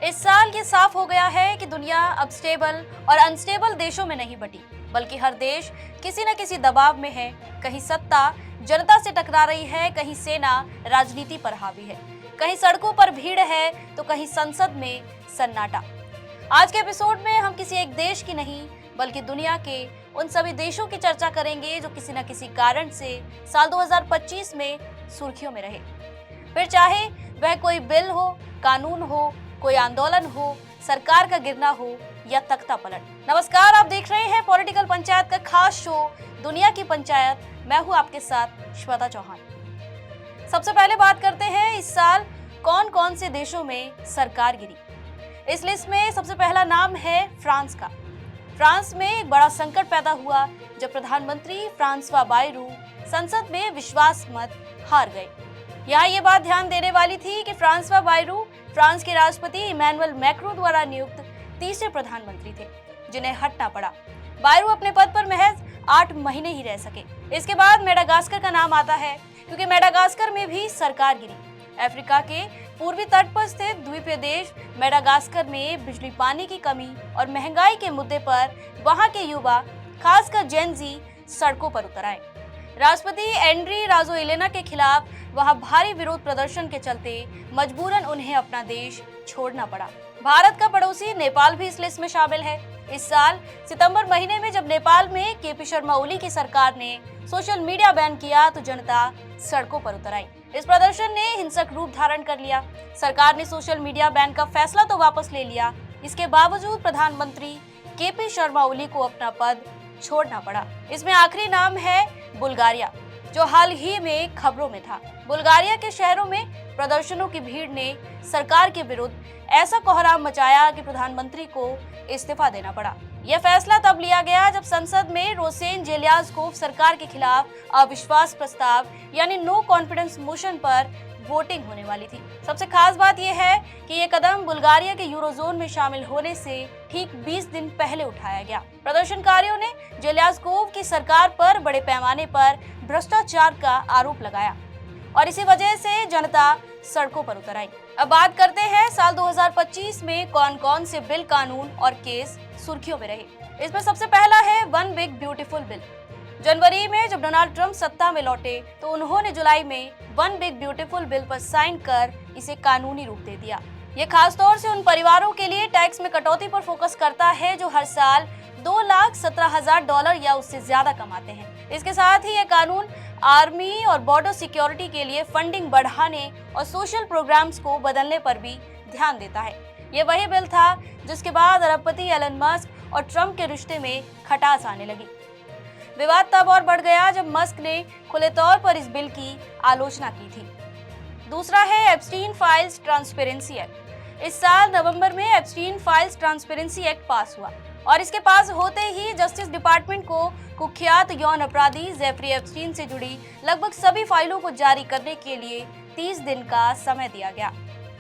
इस साल ये साफ हो गया है कि दुनिया अब स्टेबल और अनस्टेबल देशों में नहीं बटी, बल्कि हर देश किसी न किसी दबाव में है। कहीं सत्ता जनता से टकरा रही है, कहीं सेना राजनीति पर हावी है, कहीं सड़कों पर भीड़ है तो कहीं संसद में सन्नाटा। आज के एपिसोड में हम किसी एक देश की नहीं बल्कि दुनिया के उन सभी देशों की चर्चा करेंगे जो किसी न किसी कारण से साल 2025 में सुर्खियों में रहे। फिर चाहे वह कोई बिल हो, कानून हो, कोई आंदोलन हो, सरकार का गिरना हो या तख्ता पलट। नमस्कार, आप देख रहे हैं पॉलिटिकल पंचायत का खास शो दुनिया की पंचायत। मैं हूं आपके साथ श्वेता चौहान। सबसे पहले बात करते हैं इस साल कौन कौन से देशों में सरकार गिरी। इस लिस्ट में सबसे पहला नाम है फ्रांस का। फ्रांस में एक बड़ा संकट पैदा हुआ जब प्रधानमंत्री फ्रांसवा बायरू संसद में विश्वास मत हार गए। यहाँ ये बात ध्यान देने वाली थी कि फ्रांसवा बायरू फ्रांस के राष्ट्रपति इमैनुअल मैक्रों द्वारा नियुक्त तीसरे प्रधानमंत्री थे जिन्हें हटना पड़ा। बायरू अपने पद पर महज 8 महीने ही रह सके। इसके बाद मेडागास्कर का नाम आता है क्योंकि मेडागास्कर में भी सरकार गिरी। अफ्रीका के पूर्वी तट पर स्थित द्वीपीय देश मेडागास्कर में बिजली पानी की कमी और महंगाई के मुद्दे पर वहां के युवा, खासकर जेन जी, सड़कों पर उतर आए। राष्ट्रपति एंड्री राजोएलेना के खिलाफ वहां भारी विरोध प्रदर्शन के चलते मजबूरन उन्हें अपना देश छोड़ना पड़ा। भारत का पड़ोसी नेपाल भी इस लिस्ट में शामिल है। इस साल सितंबर महीने में जब नेपाल में केपी शर्मा ओली की सरकार ने सोशल मीडिया बैन किया तो जनता सड़कों पर उतर आई। इस प्रदर्शन ने हिंसक रूप धारण कर लिया। सरकार ने सोशल मीडिया बैन का फैसला तो वापस ले लिया, इसके बावजूद प्रधानमंत्री केपी शर्मा ओली को अपना पद छोड़ना पड़ा। इसमें आखिरी नाम है बुल्गारिया, जो हाल ही में खबरों में था। बुल्गारिया के शहरों में प्रदर्शनों की भीड़ ने सरकार के विरुद्ध ऐसा कोहराम मचाया कि प्रधानमंत्री को इस्तीफा देना पड़ा। यह फैसला तब लिया गया जब संसद में रोसेन जेल्याज़कोव सरकार के खिलाफ अविश्वास प्रस्ताव यानी नो कॉन्फिडेंस मोशन पर वोटिंग होने वाली थी। सबसे खास बात यह है कि ये कदम बुल्गारिया के यूरोजोन में शामिल होने से ठीक 20 दिन पहले उठाया गया। प्रदर्शनकारियों ने जेल्याज़कोव की सरकार पर बड़े पैमाने पर भ्रष्टाचार का आरोप लगाया और इसी वजह से जनता सड़कों पर उतर आई। अब बात करते हैं साल 2025 में कौन कौन से बिल, कानून और केस सुर्खियों में रहे। इसमें सबसे पहला है वन बिग ब्यूटीफुल बिल। जनवरी में जब डोनाल्ड ट्रंप सत्ता में लौटे तो उन्होंने जुलाई में वन बिग ब्यूटीफुल बिल पर साइन कर इसे कानूनी रूप दे दिया। ये खासतौर से उन परिवारों के लिए टैक्स में कटौती पर फोकस करता है जो हर साल $2,17,000 या उससे ज्यादा कमाते हैं। इसके साथ ही ये कानून आर्मी और बॉर्डर सिक्योरिटी के लिए फंडिंग बढ़ाने और सोशल प्रोग्राम्स को बदलने पर भी ध्यान देता है। ये वही बिल था जिसके बाद अरबपति एलन मस्क और ट्रंप के रिश्ते में खटास आने लगी। विवाद तब और बढ़ गया जब मस्क ने खुले तौर पर इस बिल की आलोचना की थी। दूसरा है एप्स्टीन फाइल्स ट्रांसपेरेंसी एक्ट। इस साल नवंबर में एप्स्टीन फाइल्स ट्रांसपेरेंसी एक्ट पास हुआ और इसके पास होते ही जस्टिस डिपार्टमेंट को कुख्यात यौन अपराधी जेफरी एप्स्टीन से जुड़ी लगभग सभी फाइलों को जारी करने के लिए 30 दिन का समय दिया गया।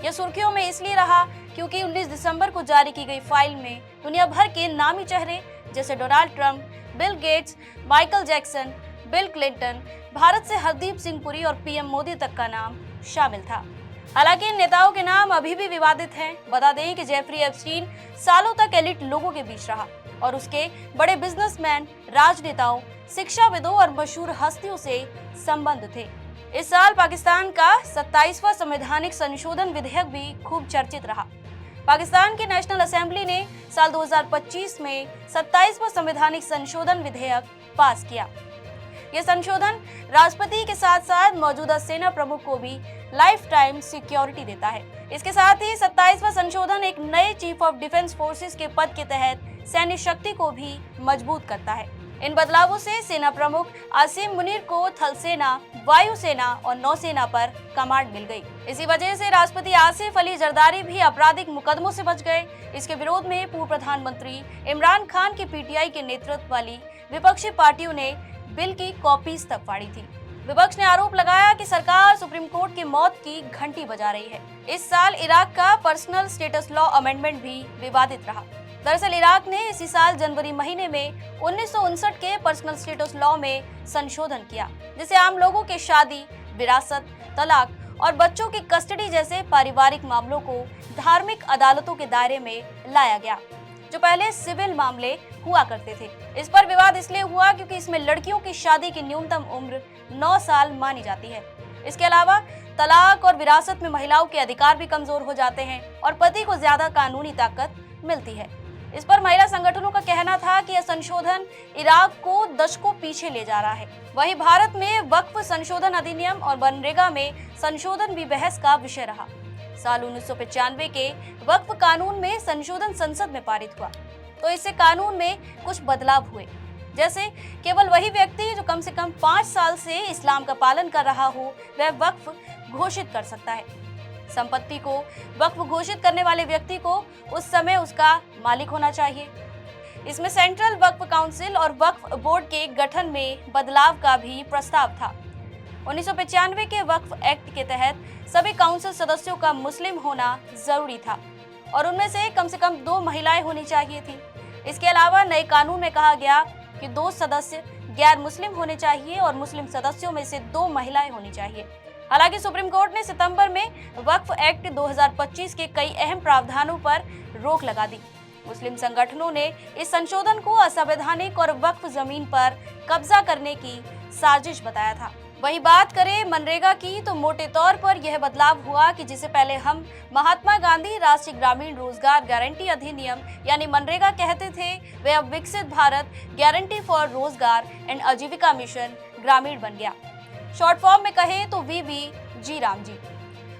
यह सुर्खियों में इसलिए रहा क्योंकि 19 दिसंबर को जारी की गई फाइल में दुनिया भर के नामी चेहरे जैसे Donald Trump, Bill Gates, Michael Jackson, bill Clinton, Bharat से हरदीप सिंह पुरी और पीएम मोदी तक का नाम शामिल था। हालांकि इन नेताओं के नाम अभी भी विवादित हैं। बता दें कि जेफरी एप्स्टीन सालों तक एलिट लोगों के बीच रहा और उसके बड़े बिजनेसमैन, राजनेताओं, शिक्षाविदों और मशहूर हस्तियों से संबंध थे। इस साल पाकिस्तान का 27वां संवैधानिक संशोधन विधेयक भी खूब चर्चित रहा। पाकिस्तान की नेशनल असेंबली ने साल 2025 में 27वां संवैधानिक संशोधन विधेयक पास किया। यह संशोधन राष्ट्रपति के साथ साथ मौजूदा सेना प्रमुख को भी लाइफ टाइम सिक्योरिटी देता है। इसके साथ ही 27वां संशोधन एक नए चीफ ऑफ डिफेंस फोर्सेस के पद के तहत सैन्य शक्ति को भी मजबूत करता है। इन बदलावों से सेना प्रमुख आसिम मुनीर को थल सेना, वायुसेना और नौसेना पर कमांड मिल गई। इसी वजह से राष्ट्रपति आसिफ अली जरदारी भी आपराधिक मुकदमों से बच गए। इसके विरोध में पूर्व प्रधानमंत्री इमरान खान की पीटीआई के नेतृत्व वाली विपक्षी पार्टियों ने बिल की कॉपीज तक फाड़ी थी। विपक्ष ने आरोप लगाया कि सरकार सुप्रीम कोर्ट की मौत की घंटी बजा रही है। इस साल इराक का पर्सनल स्टेटस लॉ अमेंडमेंट भी विवादित रहा। दरअसल इराक ने इसी साल जनवरी महीने में 1959 के पर्सनल स्टेटस लॉ में संशोधन किया, जिसे आम लोगों के शादी, विरासत, तलाक और बच्चों की कस्टडी जैसे पारिवारिक मामलों को धार्मिक अदालतों के दायरे में लाया गया, जो पहले सिविल मामले हुआ करते थे। इस पर विवाद इसलिए हुआ क्योंकि इसमें लड़कियों की शादी की न्यूनतम उम्र 9 साल मानी जाती है। इसके अलावा तलाक और विरासत में महिलाओं के अधिकार भी कमजोर हो जाते हैं और पति को ज्यादा कानूनी ताकत मिलती है। इस पर महिला संगठनों का कहना था कि यह संशोधन इराक को दशकों पीछे ले जा रहा है। वहीं भारत में वक्फ संशोधन अधिनियम और मनरेगा में संशोधन भी बहस का विषय रहा। साल 1995 के वक्फ कानून में संशोधन संसद में पारित हुआ, तो इससे कानून में कुछ बदलाव हुए, जैसे केवल वही व्यक्ति जो कम से कम 5 साल से इस्लाम का पालन कर रहा हो वह वक्फ घोषित कर सकता है। संपत्ति को वक्फ घोषित करने वाले व्यक्ति को उस समय उसका मालिक होना चाहिए। इसमें सेंट्रल वक्फ काउंसिल और वक्फ बोर्ड के गठन में बदलाव का भी प्रस्ताव था। 1995 के वक्फ एक्ट के तहत सभी काउंसिल सदस्यों का मुस्लिम होना जरूरी था और उनमें से कम 2 महिलाएं होनी चाहिए थी। इसके अलावा नए कानून में कहा गया कि 2 सदस्य गैर मुस्लिम होने चाहिए और मुस्लिम सदस्यों में से 2 महिलाएं होनी चाहिए। हालांकि सुप्रीम कोर्ट ने सितंबर में वक्फ एक्ट 2025 के कई अहम प्रावधानों पर रोक लगा दी। मुस्लिम संगठनों ने इस संशोधन को असंवैधानिक और वक्फ जमीन पर कब्जा करने की साजिश बताया था। वहीं बात करें मनरेगा की, तो मोटे तौर पर यह बदलाव हुआ कि जिसे पहले हम महात्मा गांधी राष्ट्रीय ग्रामीण रोजगार गारंटी अधिनियम यानी मनरेगा कहते थे, वह अब विकसित भारत गारंटी फॉर रोजगार एंड आजीविका मिशन ग्रामीण बन गया। शॉर्ट फॉर्म में कहे तो VBG राम जी।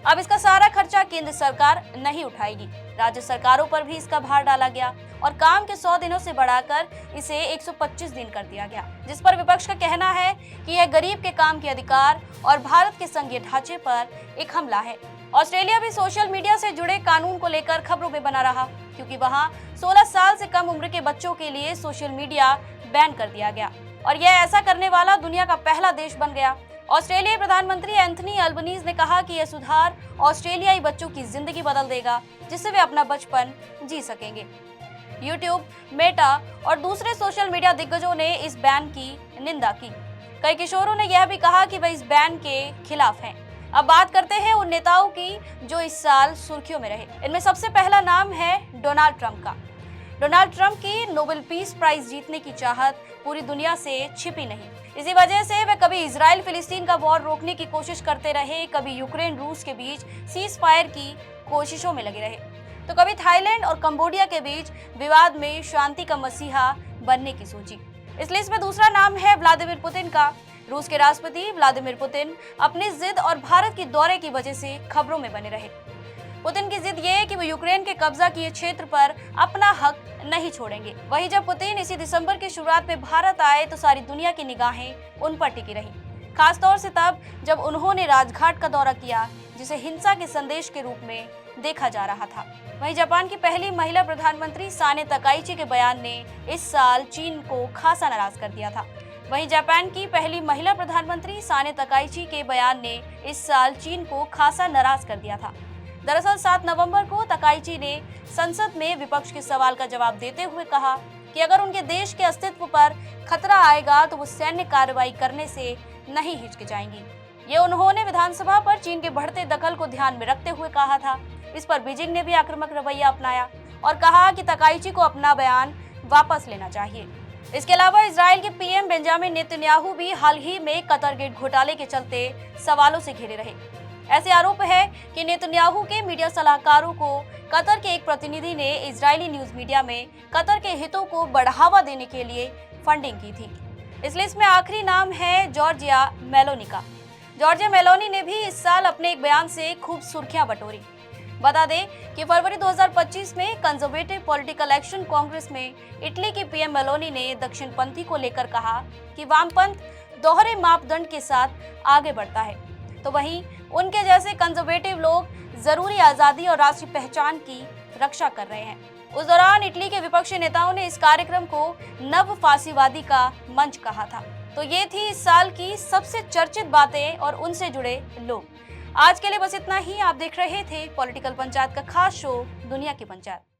अब इसका सारा खर्चा केंद्र सरकार नहीं उठाएगी, राज्य सरकारों पर भी इसका भार डाला गया और काम के 100 दिनों से बढ़ाकर इसे 125 दिन कर दिया गया, जिस पर विपक्ष का कहना है कि यह गरीब के काम के अधिकार और भारत के संघीय ढांचे पर एक हमला है। ऑस्ट्रेलिया भी सोशल मीडिया से जुड़े कानून को लेकर खबरों में बना रहा, क्योंकि वहां 16 साल से कम उम्र के बच्चों के लिए सोशल मीडिया बैन कर दिया गया और यह ऐसा करने वाला दुनिया का पहला देश बन गया। ऑस्ट्रेलियाई प्रधानमंत्री एंथनी अल्बनीज ने कहा कि यह सुधार ऑस्ट्रेलियाई बच्चों की जिंदगी बदल देगा, जिससे वे अपना बचपन जी सकेंगे। यूट्यूब, मेटा और दूसरे सोशल मीडिया दिग्गजों ने इस बैन की निंदा की। कई किशोरों ने यह भी कहा कि वे इस बैन के खिलाफ हैं। अब बात करते हैं उन नेताओं की जो इस साल सुर्खियों में रहे। इनमें सबसे पहला नाम है डोनाल्ड ट्रंप का। डोनाल्ड ट्रंप की नोबेल पीस प्राइज जीतने की चाहत पूरी दुनिया से छिपी नहीं। इसी वजह से वे कभी इजराइल फिलिस्तीन का वॉर रोकने की कोशिश करते रहे, कभी यूक्रेन रूस के बीच सीज फायर की कोशिशों में लगे रहे, तो कभी थाईलैंड और कंबोडिया के बीच विवाद में शांति का मसीहा बनने की सोची। इस लिस्ट में दूसरा नाम है व्लादिमीर पुतिन का। रूस के राष्ट्रपति व्लादिमीर पुतिन अपनी जिद और भारत के दौरे की वजह से खबरों में बने रहे। पुतिन की जिद ये है कि वो यूक्रेन के कब्जा किए क्षेत्र पर अपना हक नहीं छोड़ेंगे। वहीं जब पुतिन इसी दिसंबर की शुरुआत में भारत आए तो सारी दुनिया की निगाहें उन पर टिकी रही, खासतौर से तब जब उन्होंने राजघाट का दौरा किया, जिसे हिंसा के संदेश के रूप में देखा जा रहा था। वहीं जापान की पहली महिला प्रधानमंत्री साने तकाइची के बयान ने इस साल चीन को खासा नाराज कर दिया था। वहीं जापान की पहली महिला प्रधानमंत्री साने तकाइची के बयान ने इस साल चीन को खासा नाराज कर दिया था। दरअसल 7 नवंबर को तकाइची ने संसद में विपक्ष के सवाल का जवाब देते हुए कहा कि अगर उनके देश के अस्तित्व पर खतरा आएगा तो वो सैन्य कार्रवाई करने से नहीं हिचकिचाएंगी। ये उन्होंने विधानसभा पर चीन के बढ़ते दखल को ध्यान में रखते हुए कहा था। इस पर बीजिंग ने भी आक्रामक रवैया अपनाया और कहा कि तकाइची को अपना बयान वापस लेना चाहिए। इसके अलावा इजराइल के पीएम बेंजामिन नेतन्याहू भी हाल ही में कतर गेट घोटाले के चलते सवालों से घिरे रहे। ऐसे आरोप है कि नेतन्याहू के मीडिया सलाहकारों को कतर के एक प्रतिनिधि ने इजरायली न्यूज मीडिया में कतर के हितों को बढ़ावा देने के लिए फंडिंग की थी। इस लिस्ट में आखिरी नाम है जॉर्जिया मेलोनी का। जॉर्जिया मेलोनी ने भी इस साल अपने एक बयान से खूब सुर्खियां बटोरी। बता दें कि फरवरी 2025 में कंजर्वेटिव पॉलिटिकल एक्शन कांग्रेस में इटली की पीएम मेलोनी ने दक्षिणपंथी को लेकर कहा कि वामपंथ दोहरे मापदंड के साथ आगे बढ़ता है, तो वहीं उनके जैसे कंजर्वेटिव लोग जरूरी आजादी और राष्ट्रीय पहचान की रक्षा कर रहे हैं। उस दौरान इटली के विपक्षी नेताओं ने इस कार्यक्रम को नव फासीवादी का मंच कहा था। तो ये थी इस साल की सबसे चर्चित बातें और उनसे जुड़े लोग। आज के लिए बस इतना ही। आप देख रहे थे पॉलिटिकल पंचायत का खास शो दुनिया की पंचायत।